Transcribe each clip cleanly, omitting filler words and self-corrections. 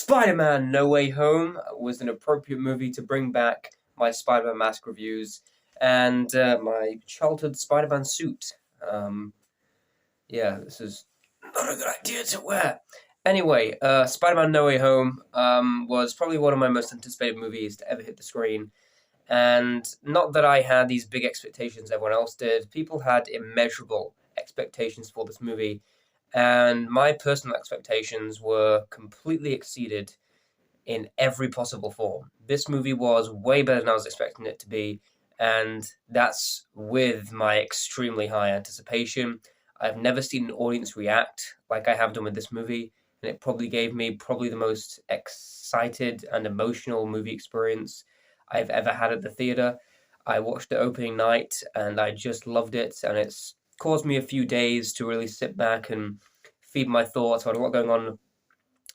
Spider-Man No Way Home was an appropriate movie to bring back my Spider-Man mask reviews and my childhood Spider-Man suit. Um, yeah, this is not a good idea to wear. Anyway, Spider-Man No Way Home was probably one of my most anticipated movies to ever hit the screen. And not that I had these big expectations everyone else did. People had immeasurable expectations for this movie, and my personal expectations were completely exceeded in every possible form. This movie was way better than I was expecting it to be, and that's with my extremely high anticipation. I've never seen an audience react like I have done with this movie, and it probably gave me probably the most excited and emotional movie experience I've ever had at the theater. I watched the opening night and I just loved it, and it's caused me a few days to really sit back and feed my thoughts. I had a lot going on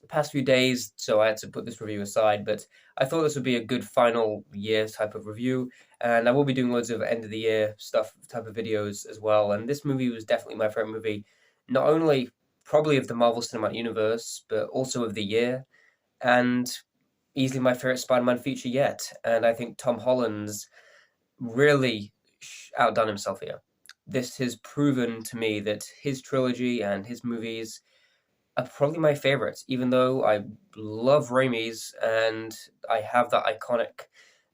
past few days, so I had to put this review aside. But I thought this would be a good final year type of review, and I will be doing loads of end of the year stuff type of videos as well. And this movie was definitely my favorite movie, not only probably of the Marvel Cinematic Universe, but also of the year, and easily my favorite Spider-Man feature yet. And I think Tom Holland's really outdone himself here. This has proven to me that his trilogy and his movies are probably my favorites, even though I love Raimi's and I have that iconic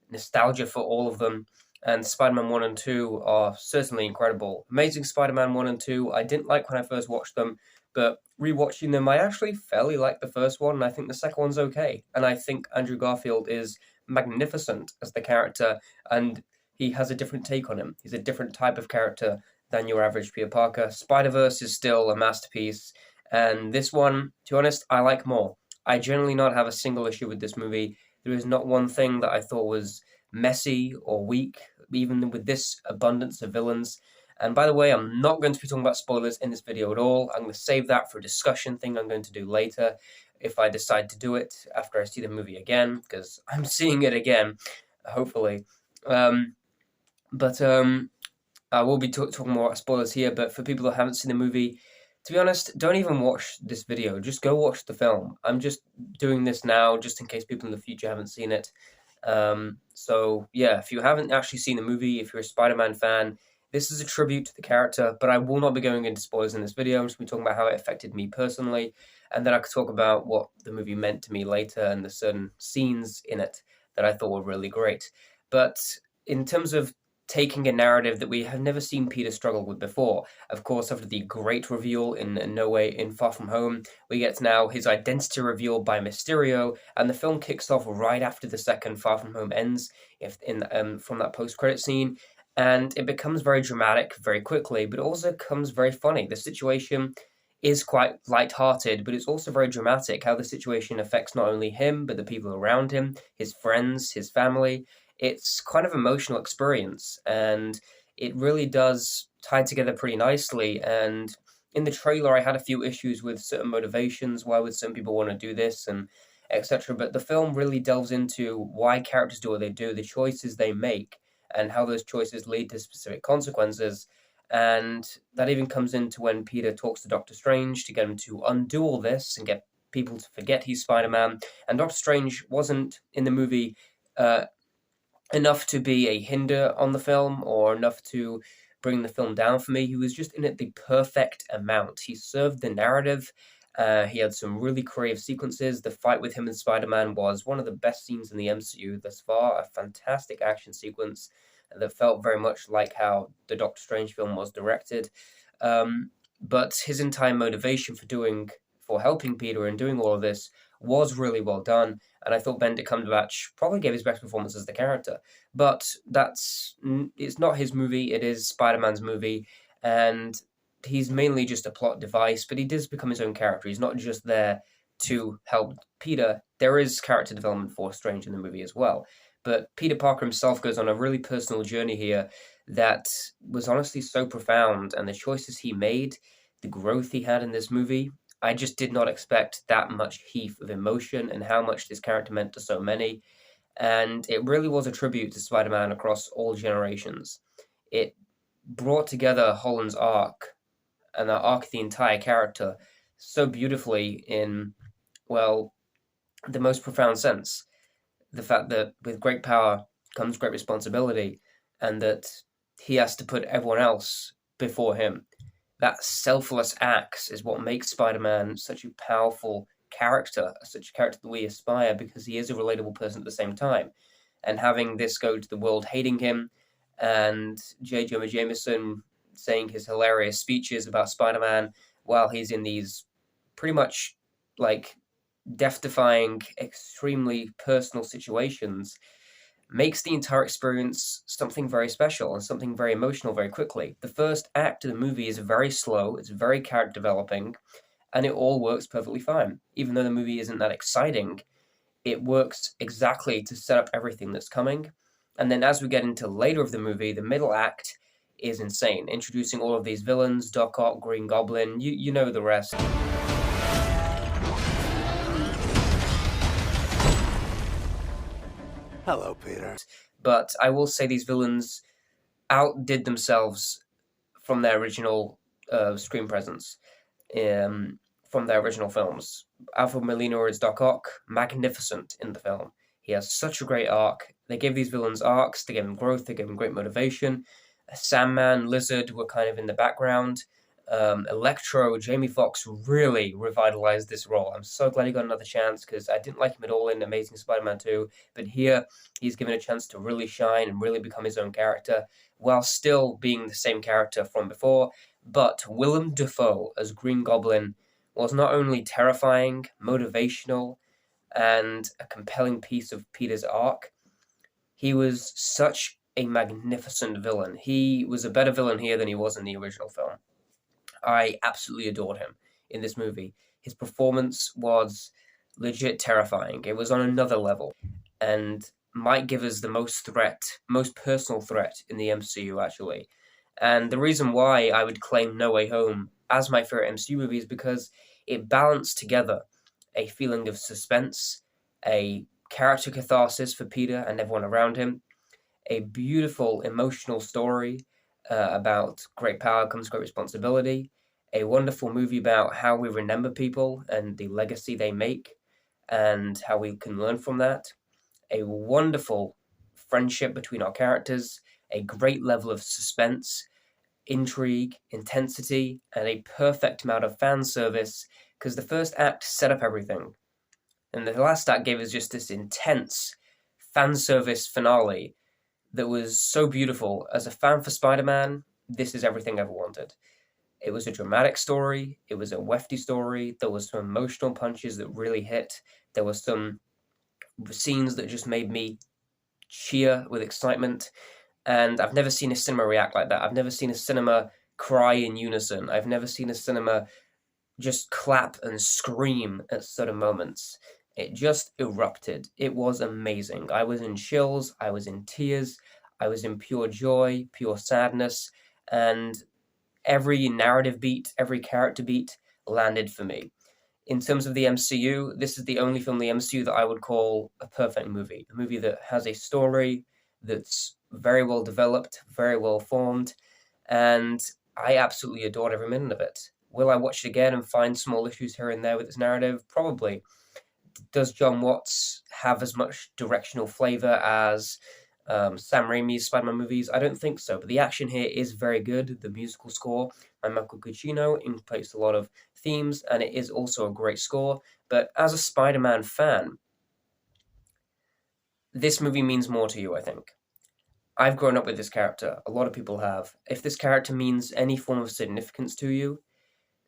nostalgia for all of them. And Spider-Man 1 and 2 are certainly incredible. Amazing Spider-Man 1 and 2, I didn't like when I first watched them, but rewatching them, I actually fairly like the first one, and I think the second one's okay. And I think Andrew Garfield is magnificent as the character, and he has a different take on him. He's a different type of character than your average Peter Parker. Spider-Verse is still a masterpiece, and this one, to be honest, I like more. I generally not have a single issue with this movie. There is not one thing that I thought was messy or weak, even with this abundance of villains. And by the way, I'm not going to be talking about spoilers in this video at all. I'm going to save that for a discussion thing I'm going to do later if I decide to do it after I see the movie again, because I'm seeing it again, hopefully. But I will be talking more about spoilers here, but for people that haven't seen the movie, to be honest, don't even watch this video. Just go watch the film. I'm just doing this now just in case people in the future haven't seen it. So yeah, if you haven't actually seen the movie, if you're a Spider-Man fan, this is a tribute to the character, but I will not be going into spoilers in this video. I'm just going to be talking about how it affected me personally, and then I could talk about what the movie meant to me later and the certain scenes in it that I thought were really great. But in terms of taking a narrative that we have never seen Peter struggle with before. Of course, after the great reveal in No Way in Far From Home, we get now his identity revealed by Mysterio, and the film kicks off right after the second Far From Home ends, from that post-credit scene, and it becomes very dramatic very quickly, but it also becomes very funny. The situation is quite light-hearted, but it's also very dramatic, how the situation affects not only him, but the people around him, his friends, his family. It's kind of emotional experience, and it really does tie together pretty nicely. And in the trailer, I had a few issues with certain motivations. Why would some people want to do this, and etc. But the film really delves into why characters do what they do, the choices they make, and how those choices lead to specific consequences. And that even comes into when Peter talks to Doctor Strange to get him to undo all this and get people to forget he's Spider-Man. And Doctor Strange wasn't in the movie enough to be a hinder on the film or enough to bring the film down for me. He was just in it the perfect amount. He served the narrative. He had some really creative sequences. The fight with him and Spider-Man was one of the best scenes in the MCU thus far. A fantastic action sequence that felt very much like how the Doctor Strange film was directed. But his entire motivation for helping Peter and doing all of this was really well done, and I thought Benedict Cumberbatch probably gave his best performance as the character. But it's not his movie, it is Spider-Man's movie, and he's mainly just a plot device, but he does become his own character. He's not just there to help Peter. There is character development for Strange in the movie as well. But Peter Parker himself goes on a really personal journey here that was honestly so profound, and the choices he made, the growth he had in this movie, I just did not expect that much heat of emotion and how much this character meant to so many. And it really was a tribute to Spider-Man across all generations. It brought together Holland's arc and the arc of the entire character so beautifully in, well, the most profound sense. The fact that with great power comes great responsibility, and that he has to put everyone else before him. That selfless act is what makes Spider-Man such a powerful character, such a character that we aspire, because he is a relatable person at the same time. And having this go to the world hating him, and J. Jonah Jameson saying his hilarious speeches about Spider-Man while he's in these pretty much like death-defying, extremely personal situations, makes the entire experience something very special and something very emotional very quickly. The first act of the movie is very slow, it's very character developing, and it all works perfectly fine. Even though the movie isn't that exciting, it works exactly to set up everything that's coming. And then as we get into later of the movie, the middle act is insane, introducing all of these villains, Doc Ock, Green Goblin, you know the rest. Hello, Peter. But I will say these villains outdid themselves from their original screen presence, from their original films. Alfred Molina as Doc Ock, magnificent in the film. He has such a great arc. They gave these villains arcs, they gave them growth, they gave them great motivation. Sandman, Lizard were kind of in the background. Electro, Jamie Foxx really revitalized this role. I'm so glad he got another chance because I didn't like him at all in Amazing Spider-Man 2, but here he's given a chance to really shine and really become his own character while still being the same character from before. But Willem Dafoe as Green Goblin was not only terrifying, motivational, and a compelling piece of Peter's arc, he was such a magnificent villain. He was a better villain here than he was in the original film. I absolutely adored him in this movie. His performance was legit terrifying. It was on another level, and might give us the most personal threat in the MCU, actually. And the reason why I would claim No Way Home as my favorite MCU movie is because it balanced together a feeling of suspense, a character catharsis for Peter and everyone around him, a beautiful emotional story about great power comes great responsibility, a wonderful movie about how we remember people and the legacy they make, and how we can learn from that, a wonderful friendship between our characters, a great level of suspense, intrigue, intensity, and a perfect amount of fan service, because the first act set up everything. And the last act gave us just this intense fan service finale that was so beautiful. As a fan for Spider-Man, this is everything I ever wanted. It was a dramatic story. It was a wefty story. There was some emotional punches that really hit. There were some scenes that just made me cheer with excitement. And I've never seen a cinema react like that. I've never seen a cinema cry in unison. I've never seen a cinema just clap and scream at certain moments. It just erupted. It was amazing. I was in chills, I was in tears, I was in pure joy, pure sadness, and every narrative beat, every character beat landed for me. In terms of the MCU, this is the only film in the MCU that I would call a perfect movie. A movie that has a story that's very well developed, very well formed, and I absolutely adored every minute of it. Will I watch it again and find small issues here and there with its narrative? Probably. Does John Watts have as much directional flavor as Sam Raimi's Spider-Man movies? I don't think so, but the action here is very good. The musical score by Michael Giacchino incorporates a lot of themes, and it is also a great score. But as a Spider-Man fan, this movie means more to you, I think. I've grown up with this character. A lot of people have. If this character means any form of significance to you,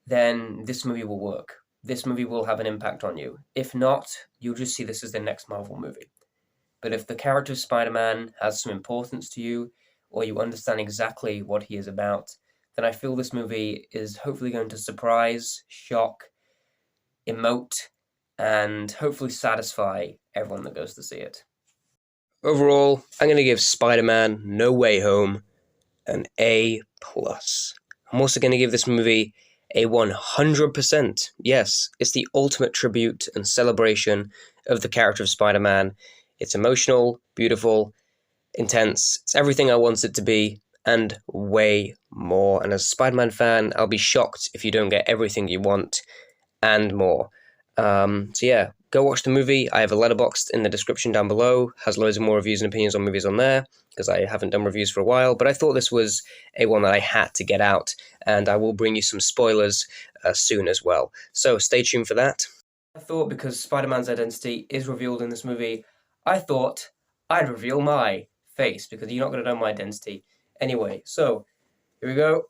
then this movie will work. This movie will have an impact on you. If not, you'll just see this as the next Marvel movie. But if the character of Spider-Man has some importance to you, or you understand exactly what he is about, then I feel this movie is hopefully going to surprise, shock, emote, and hopefully satisfy everyone that goes to see it. Overall, I'm going to give Spider-Man No Way Home an A+. I'm also going to give this movie a 100%. Yes, it's the ultimate tribute and celebration of the character of Spider-Man. It's emotional, beautiful, intense. It's everything I want it to be, and way more. And as a Spider-Man fan, I'll be shocked if you don't get everything you want and more. So yeah, go watch the movie. I have a letterboxd in the description down below. Has loads of more reviews and opinions on movies on there, because I haven't done reviews for a while. But I thought this was a one that I had to get out, and I will bring you some spoilers soon as well. So stay tuned for that. I thought because Spider-Man's identity is revealed in this movie, I thought I'd reveal my face, because you're not going to know my identity. Anyway, so here we go.